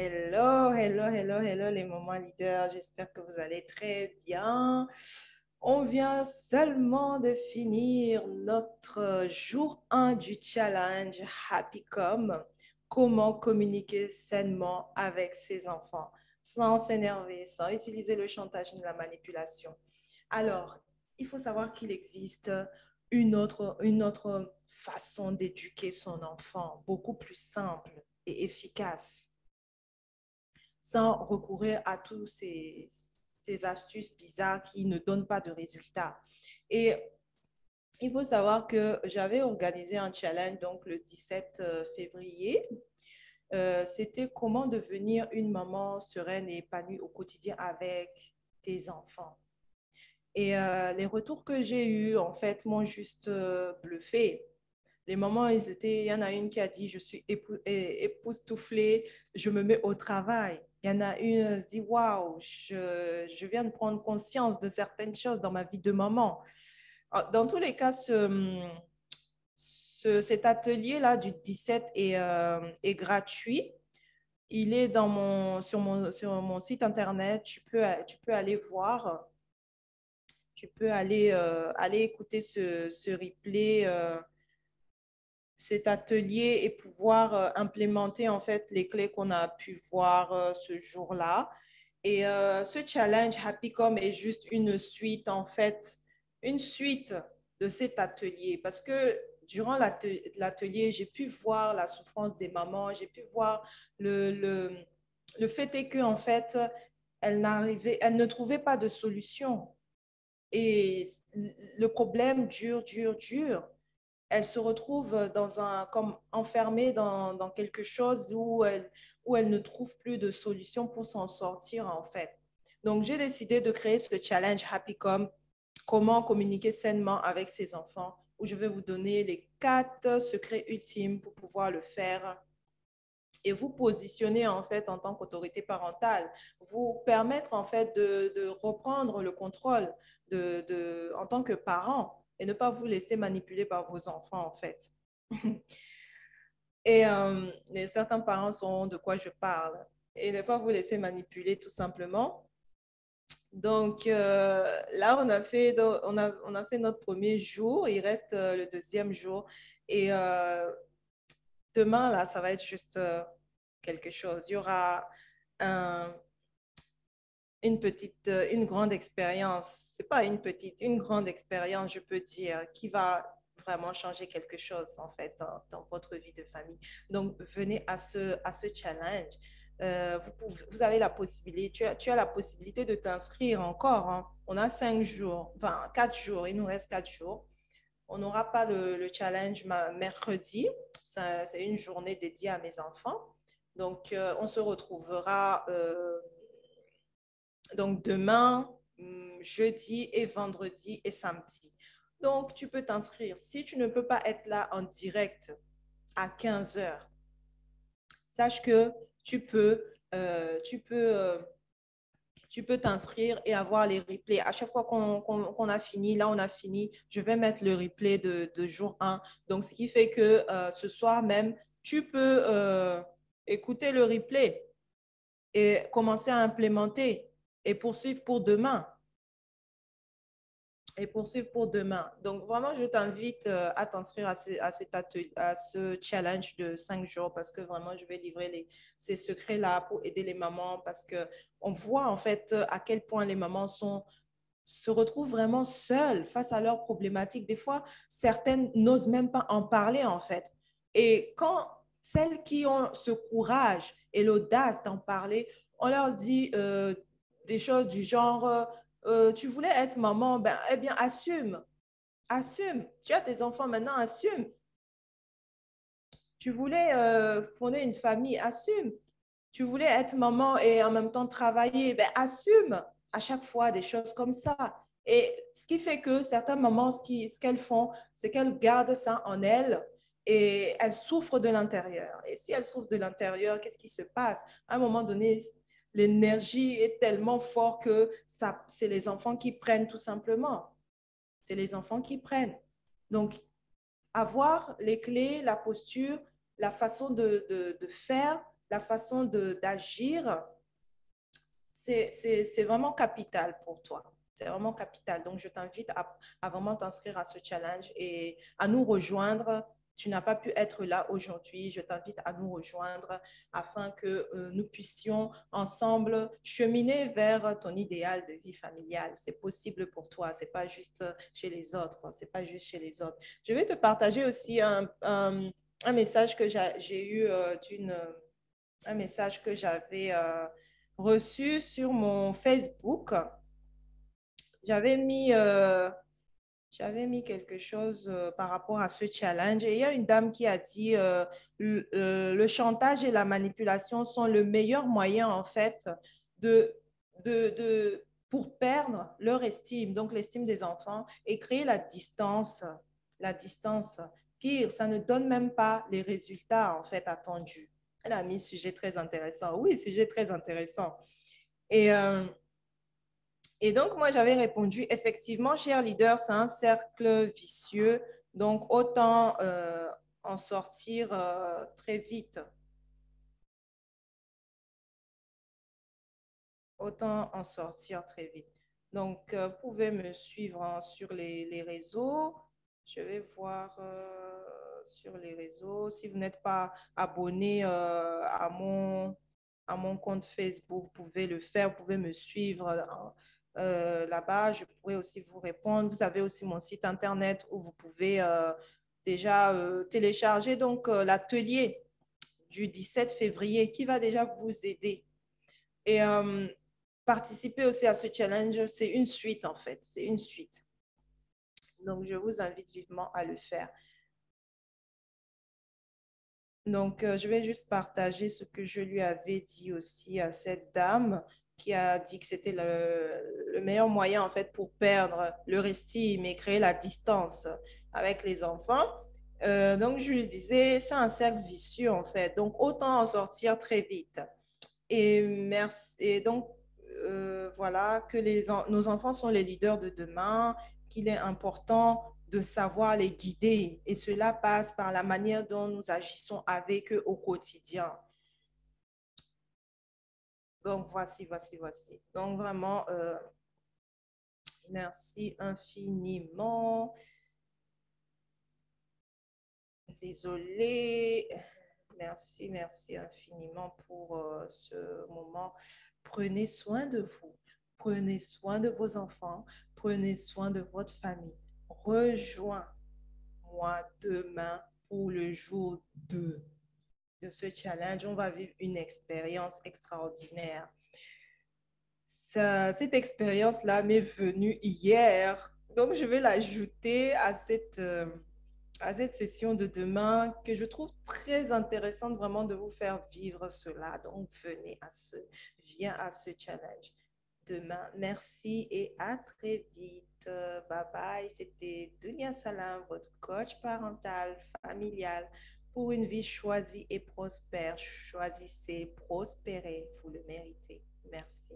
Hello, hello, hello, hello les mamans leaders. J'espère que vous allez très bien. On vient seulement de finir notre jour 1 du challenge Happycom. Comment communiquer sainement avec ses enfants sans s'énerver, sans utiliser le chantage ni la manipulation. Alors, il faut savoir qu'il existe une autre façon d'éduquer son enfant, beaucoup plus simple et efficace sans recourir à tous ces astuces bizarres qui ne donnent pas de résultats. Et il faut savoir que j'avais organisé un challenge donc le 17 février. C'était comment devenir une maman sereine et épanouie au quotidien avec tes enfants. Et les retours que j'ai eus, en fait, m'ont juste bluffé. Les moments, il y en a une qui a dit, je suis époustouflée, je me mets au travail. Il y en a une qui dit, waouh, je viens de prendre conscience de certaines choses dans ma vie de maman. Dans tous les cas, cet atelier-là du 17 est gratuit. Il est sur mon site internet. Tu peux aller voir. Tu peux aller écouter ce replay cet atelier et pouvoir implémenter en fait les clés qu'on a pu voir ce jour-là. Et ce challenge Happycom est juste une suite en fait, une suite de cet atelier parce que durant l'atelier, j'ai pu voir la souffrance des mamans, j'ai pu voir le fait est que en fait, elles ne trouvaient pas de solution. Et le problème dure, dure, dure. Elle se retrouve comme enfermée dans quelque chose où elle ne trouve plus de solution pour s'en sortir, en fait. Donc, j'ai décidé de créer ce challenge Happycom, comment communiquer sainement avec ses enfants, où je vais vous donner les 4 secrets ultimes pour pouvoir le faire et vous positionner en fait en tant qu'autorité parentale, vous permettre en fait de reprendre le contrôle en tant que parent et ne pas vous laisser manipuler par vos enfants en fait. Et certains parents sauront de quoi je parle et ne pas vous laisser manipuler tout simplement. Donc là, on a fait notre premier jour, il reste le deuxième jour et demain, là, ça va être juste quelque chose. Il y aura un, une grande expérience. C'est pas une petite, une grande expérience, je peux dire, qui va vraiment changer quelque chose, en fait, dans votre vie de famille. Donc, venez à ce challenge. Vous avez la possibilité, tu as la possibilité de t'inscrire encore, hein. On a 5 jours, enfin 4 jours, il nous reste 4 jours. On n'aura pas le challenge mercredi. C'est une journée dédiée à mes enfants. Donc, on se retrouvera donc demain, jeudi et vendredi et samedi. Donc, tu peux t'inscrire. Si tu ne peux pas être là en direct à 15 heures, sache que tu peux, euh, tu peux, euh, tu peux t'inscrire et avoir les replays. À chaque fois qu'on a fini, là, on a fini, je vais mettre le replay de jour 1. Donc, ce qui fait que ce soir même, tu peux écouter le replay et commencer à implémenter et poursuivre pour demain. Et poursuivre pour demain. Donc, vraiment, je t'invite à t'inscrire à ce challenge de 5 jours parce que vraiment, je vais livrer ces secrets-là pour aider les mamans parce qu'on voit en fait à quel point les mamans se retrouvent vraiment seules face à leurs problématiques. Des fois, certaines n'osent même pas en parler en fait. Et quand celles qui ont ce courage et l'audace d'en parler, on leur dit des choses du genre tu voulais être maman, ben, eh bien, assume, assume. Tu as tes enfants maintenant, assume. Tu voulais fonder une famille, assume. Tu voulais être maman et en même temps travailler, ben, assume à chaque fois des choses comme ça. Et ce qui fait que certaines mamans, ce qu'elles font, c'est qu'elles gardent ça en elles et elles souffrent de l'intérieur. Et si elles souffrent de l'intérieur, qu'est-ce qui se passe? À un moment donné, l'énergie est tellement forte que c'est les enfants qui prennent tout simplement. C'est les enfants qui prennent. Donc, avoir les clés, la posture, la façon de faire la façon d'agir, c'est vraiment capital pour toi. C'est vraiment capital. Donc, je t'invite à vraiment t'inscrire à ce challenge et à nous rejoindre. Tu n'as pas pu être là aujourd'hui. Je t'invite à nous rejoindre afin que nous puissions ensemble cheminer vers ton idéal de vie familiale. C'est possible pour toi. C'est pas juste chez les autres. C'est pas juste chez les autres. Je vais te partager aussi un message que j'ai eu un message que j'avais reçu sur mon Facebook. J'avais mis, euh, j'avais mis quelque chose par rapport à ce challenge. Et il y a une dame qui a dit le chantage et la manipulation sont le meilleur moyen, en fait, de, pour perdre leur estime, donc l'estime des enfants, et créer la distance. La distance. Pire, ça ne donne même pas les résultats, en fait, attendus. Elle a mis sujet très intéressant. Oui, sujet très intéressant. Et, euh, et donc, moi, j'avais répondu, effectivement, cher leader, c'est un cercle vicieux. Donc, autant en sortir très vite. Autant en sortir très vite. Donc, vous pouvez me suivre sur les réseaux. Je vais voir sur les réseaux. Si vous n'êtes pas abonné à mon compte Facebook, vous pouvez le faire. Vous pouvez me suivre là-bas. Je pourrais aussi vous répondre. Vous avez aussi mon site Internet où vous pouvez déjà télécharger donc l'atelier du 17 février qui va déjà vous aider. Et participer aussi à ce challenge, c'est une suite en fait, c'est une suite. Donc, je vous invite vivement à le faire. Donc, je vais juste partager ce que je lui avais dit aussi à cette dame qui a dit que c'était le meilleur moyen en fait pour perdre leur estime et créer la distance avec les enfants. Donc, je lui disais, c'est un cercle vicieux en fait. Donc, autant en sortir très vite. Et merci. Et donc, voilà, que nos enfants sont les leaders de demain, qu'il est important de savoir les guider. Et cela passe par la manière dont nous agissons avec eux au quotidien. Donc, voici. Donc, vraiment, merci infiniment. Désolée. Merci infiniment pour ce moment. Prenez soin de vous. Prenez soin de vos enfants. Prenez soin de votre famille. Rejoins-moi demain pour le jour 2 de ce challenge. On va vivre une expérience extraordinaire. Cette expérience-là m'est venue hier. Donc, je vais l'ajouter à cette session de demain que je trouve très intéressante vraiment de vous faire vivre cela. Donc, viens à ce challenge demain. Merci et à très vite. Bye bye. C'était Dunia Salam, votre coach parental, familial pour une vie choisie et prospère. Choisissez, prospérez, vous le méritez. Merci.